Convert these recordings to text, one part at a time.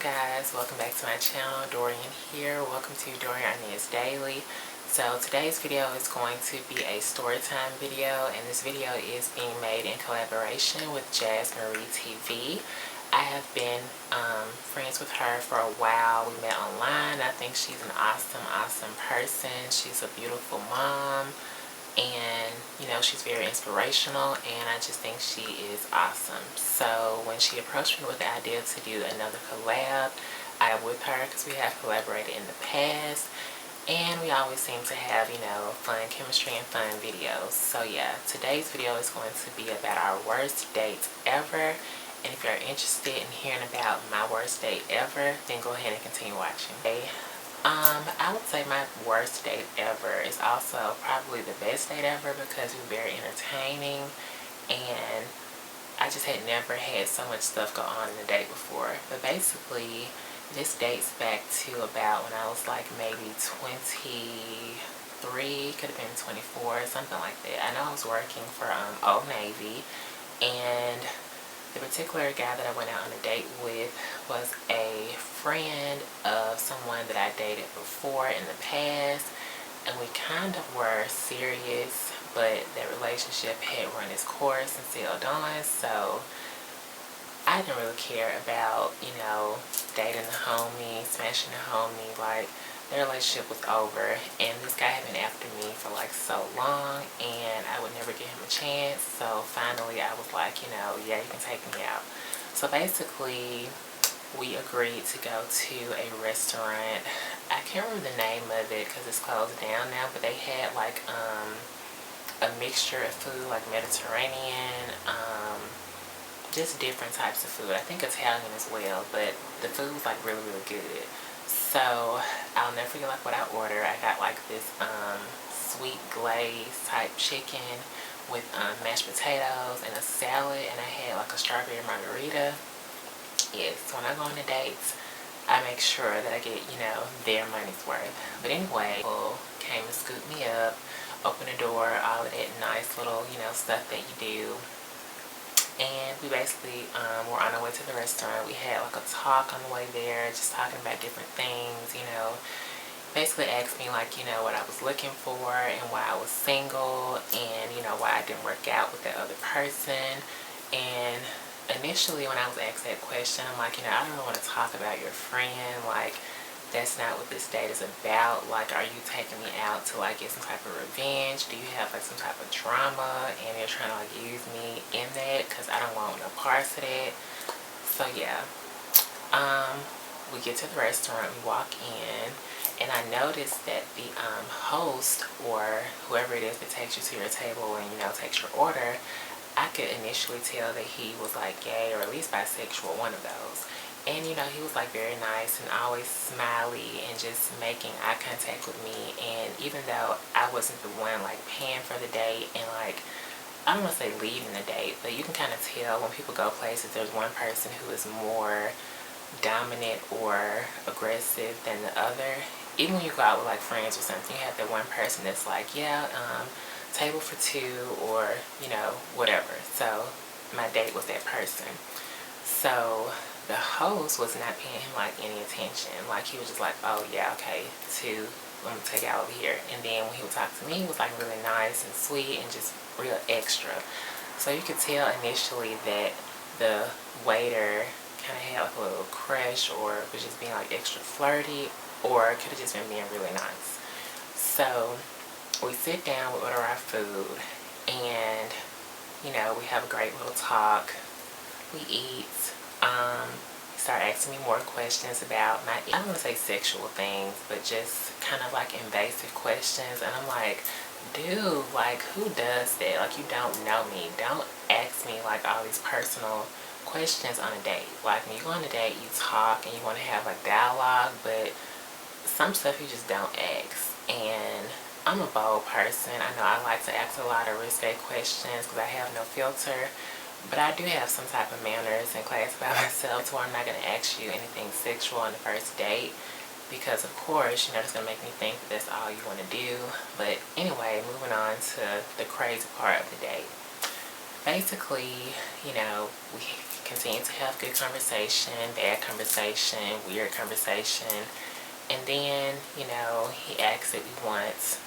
guys, welcome back to my channel. Dorian here. Welcome to DorianArnezDaily. So today's video is going to be a storytime video, and this video is being made in collaboration with Jaz Marie TV. I have been friends with her for a while. We met online. I think she's an awesome person. She's a beautiful mom, and she's very inspirational, and I just think she is awesome. So when she approached me with the idea to do another collab, I am with her because we have collaborated in the past, and we always seem to have fun chemistry and fun videos. So yeah, today's video is going to be about our worst dates ever. And if you're interested in hearing about my worst date ever, then go ahead and continue watching. I would say my worst date ever is also probably the best date ever because it was very entertaining, and I just had never had so much stuff go on in a date before. But basically, this dates back to about when I was like maybe 23, could have been 24, something like that. I know I was working for Old Navy, and the particular guy that I went out on a date with was a friend of someone that I dated before in the past, and we kind of were serious, but that relationship had run its course and sailed on. So I didn't really care about dating the homie, smashing the homie. Like, their relationship was over, and this guy had been after me for like so long, and I would never give him a chance. So finally I was like, yeah, you can take me out. So basically we agreed to go to a restaurant. I can't remember the name of it because it's closed down now, but they had like a mixture of food, like Mediterranean, just different types of food. I think Italian as well, but the food was like really good. So I'll never forget like what I ordered. I got like this sweet glaze type chicken with mashed potatoes and a salad, and I had like a strawberry margarita. Yes, when I go on the dates, I make sure that I get their money's worth. But anyway, people came and scooped me up, opened the door, all of that nice little stuff that you do. And we basically were on our way to the restaurant. We had like a talk on the way there, just talking about different things, basically asked me like, what I was looking for and why I was single, and why I didn't work out with that other person. And initially when I was asked that question, I'm like, I don't really want to talk about your friend. Like, that's not what this date is about. Like, are you taking me out to like get some type of revenge? Do you have like some type of drama and you're trying to like use me in that? Because I don't want no parts of that. So yeah, we get to the restaurant, we walk in, and I noticed that the host, or whoever it is that takes you to your table and takes your order, I could initially tell that he was like gay or at least bisexual, one of those. And he was like very nice and always smiley and just making eye contact with me. And even though I wasn't the one like paying for the date and like, I don't want to say leading the date, but you can kind of tell when people go places, there's one person who is more dominant or aggressive than the other. Even when you go out with like friends or something, you have that one person that's like, yeah, table for two, or whatever. So my date was that person. So the host was not paying him like any attention. Like, he was just like, oh yeah, okay, two, let me take it out over here. And then when he would talk to me, he was like really nice and sweet and just real extra. So you could tell initially that the waiter kind of had like a little crush, or was just being like extra flirty, or could have just been being really nice. So we sit down, we order our food, and we have a great little talk. We eat. He started asking me more questions about my, I don't want to say sexual things, but just kind of like invasive questions. And I'm like, dude, like, who does that? Like, you don't know me. Don't ask me like all these personal questions on a date. Like, when you go on a date, you talk and you want to have like dialogue, but some stuff you just don't ask. And I'm a bold person. I know I like to ask a lot of risque questions because I have no filter. But I do have some type of manners and class about myself, to where I'm not going to ask you anything sexual on the first date. Because of course, it's going to make me think that that's all you want to do. But anyway, moving on to the crazy part of the date. basically, you know, we continued to have good conversation, bad conversation, weird conversation. And then, you know, he asked if we want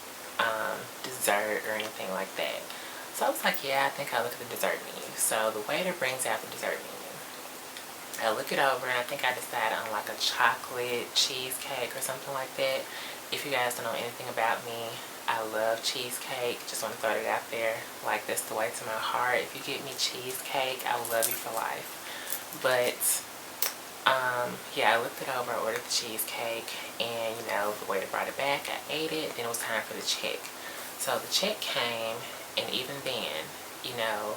dessert or anything like that. So I was like, yeah, I think I'll look at the dessert menu. So the waiter brings out the dessert menu. I look it over and I think I decided on like a chocolate cheesecake or something like that. If you guys don't know anything about me, I love cheesecake. Just want to throw it out there. Like, that's the way to my heart. If you get me cheesecake, I will love you for life. But yeah, I looked it over, I ordered the cheesecake, and you know, the waiter brought it back. I ate it, then it was time for the check. So the check came, and even then, you know,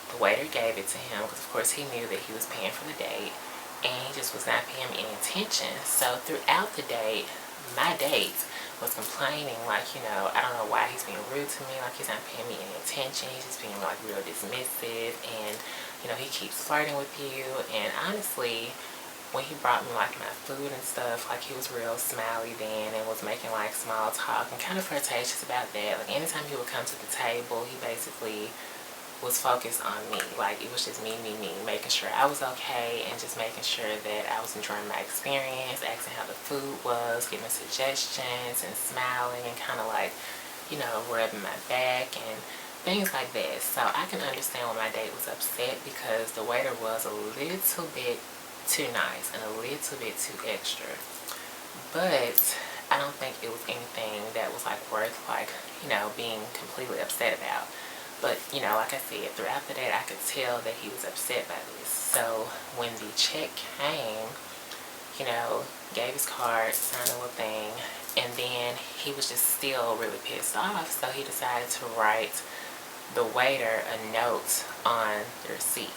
the waiter gave it to him because of course he knew that he was paying for the date, and he just was not paying me any attention. So throughout the date, my date was complaining, like, you know, I don't know why he's being rude to me, like he's not paying me any attention, he's just being like real dismissive, and you know, he keeps flirting with you. And honestly, when he brought me like my food and stuff, like he was real smiley then and was making like small talk and kind of flirtatious about that. Like anytime he would come to the table, he basically was focused on me. Like it was just me, making sure I was okay and just making sure that I was enjoying my experience, asking how the food was, giving suggestions and smiling and kind of like, you know, rubbing my back and things like that. So I can understand when my date was upset because the waiter was a little bit too nice and a little bit too extra. But I don't think it was anything that was like worth like, you know, being completely upset about. But, you know, like I said, throughout the day, I could tell that he was upset by this. So when the check came, you know, gave his card, signed a little thing, and then he was just still really pissed off. So he decided to write the waiter a note on the receipt.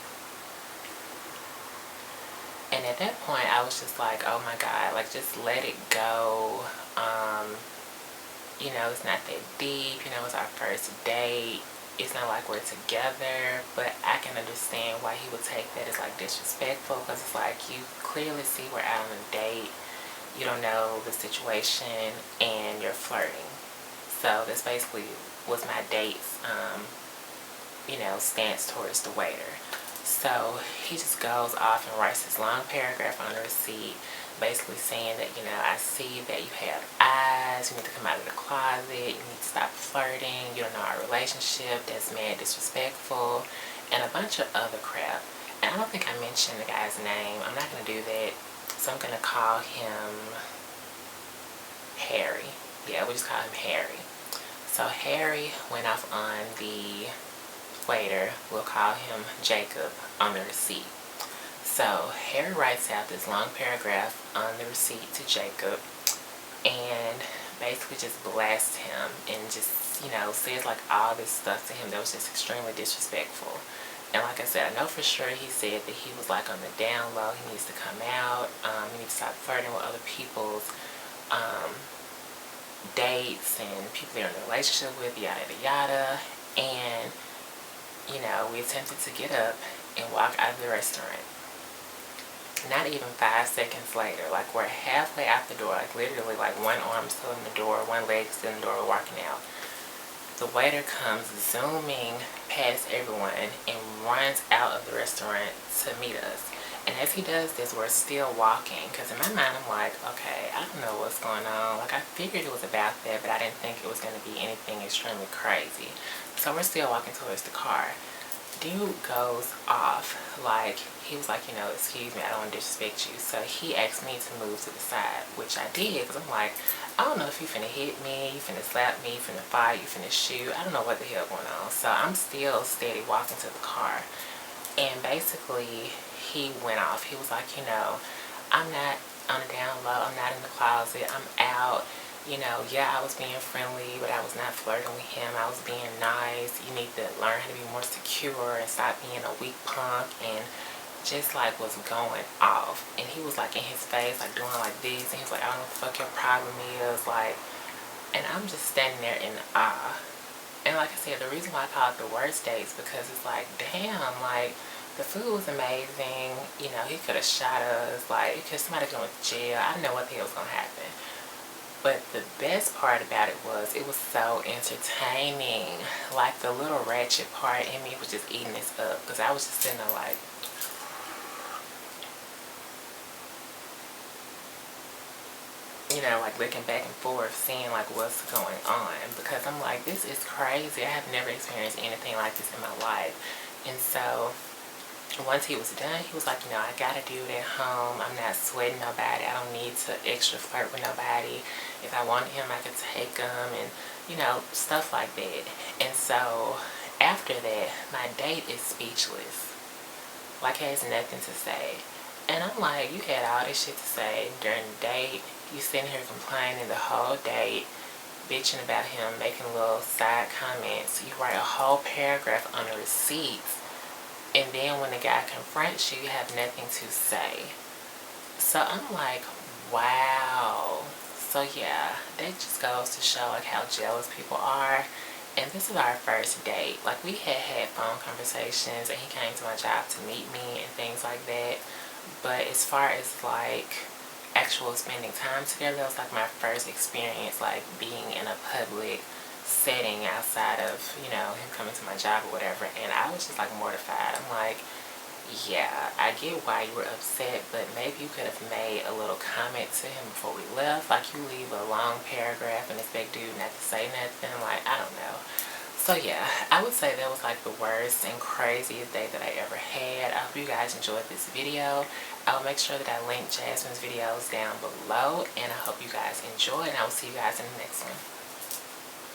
And at that point, I was just like, oh my God, like just let it go. You know, it's not that deep. You know, it's our first date. It's not like we're together, but I can understand why he would take that as like disrespectful, because it's like you clearly see we're out on a date, you don't know the situation, and you're flirting. So that's basically was my date's, you know, stance towards the waiter. So he just goes off and writes this long paragraph on the receipt, basically saying that, you know, I see that you have eyes, you need to come out of the closet, you need to stop flirting, you don't know our relationship, that's mad disrespectful, and a bunch of other crap. And I don't think I mentioned the guy's name. I'm not going to do that. So I'm going to call him Harry. Yeah, we'll just call him Harry. So Harry went off on the waiter. We'll call him Jacob on the receipt. So Harry writes out this long paragraph on the receipt to Jacob and basically just blasts him and just, you know, says like all this stuff to him that was just extremely disrespectful. And like I said, I know for sure he said that he was like on the down low. He needs to come out. He needs to stop flirting with other people's dates and people they're in a relationship with, yada yada yada. And you know, we attempted to get up and walk out of the restaurant. Not even 5 seconds later, like we're halfway out the door, like literally like one arm still in the door, one leg still in the door, we're walking out. The waiter comes zooming past everyone and runs out of the restaurant to meet us. And as he does this, we're still walking, because in my mind I'm like, okay, I don't know what's going on. Like I figured it was about that, but I didn't think it was going to be anything extremely crazy. So we're still walking towards the car. Dude goes off, like he was like, you know, excuse me, I don't want to disrespect you. So he asked me to move to the side, which I did, because I'm like, I don't know if you finna hit me, you finna slap me, you finna fight, you finna shoot, I don't know what the hell going on. So I'm still steady walking to the car, and basically he went off. He was like, you know, I'm not on the down low, I'm not in the closet, I'm out. You know, yeah, I was being friendly, but I was not flirting with him. I was being nice. You need to learn how to be more secure and stop being a weak punk, and just like was going off. And he was like in his face, like doing like this, and he was like, I don't know what the fuck your problem is, like. And I'm just standing there in awe. And like I said, the reason why I call it the worst date is because it's like, damn, like the food was amazing. You know, he could have shot us, like because somebody could have went to jail. I didn't know what the hell was gonna happen. But the best part about it was so entertaining. like the little ratchet part in me was just eating this up, because I was just sitting there like, you know, like looking back and forth, seeing like what's going on, because I'm like, this is crazy. I have never experienced anything like this in my life. And so once he was done, he was like, you know, I gotta do it at home. I'm not sweating nobody. I don't need to extra flirt with nobody. If I wanted him, I could take him, and you know, stuff like that. And so after that, my date is speechless, like has nothing to say. And I'm like, you had all this shit to say during the date. You sitting here complaining the whole date, bitching about him, making little side comments. You write a whole paragraph on the receipts, and then when the guy confronts you, you have nothing to say. So I'm like, wow. So yeah, that just goes to show like how jealous people are. And this is our first date. Like, we had phone conversations, and he came to my job to meet me and things like that. But as far as like actual spending time together, that was like my first experience like being in a public setting outside of, you know, him coming to my job or whatever. And I was just like mortified. I'm like, yeah, I get why you were upset, but maybe you could have made a little comment to him before we left. Like, you leave a long paragraph and expect dude not to say nothing. Like, I don't know. So yeah, I would say that was like the worst and craziest day that I ever had. I hope you guys enjoyed this video. I'll make sure that I link Jasmine's videos down below, and I hope you guys enjoy, and I will see you guys in the next one.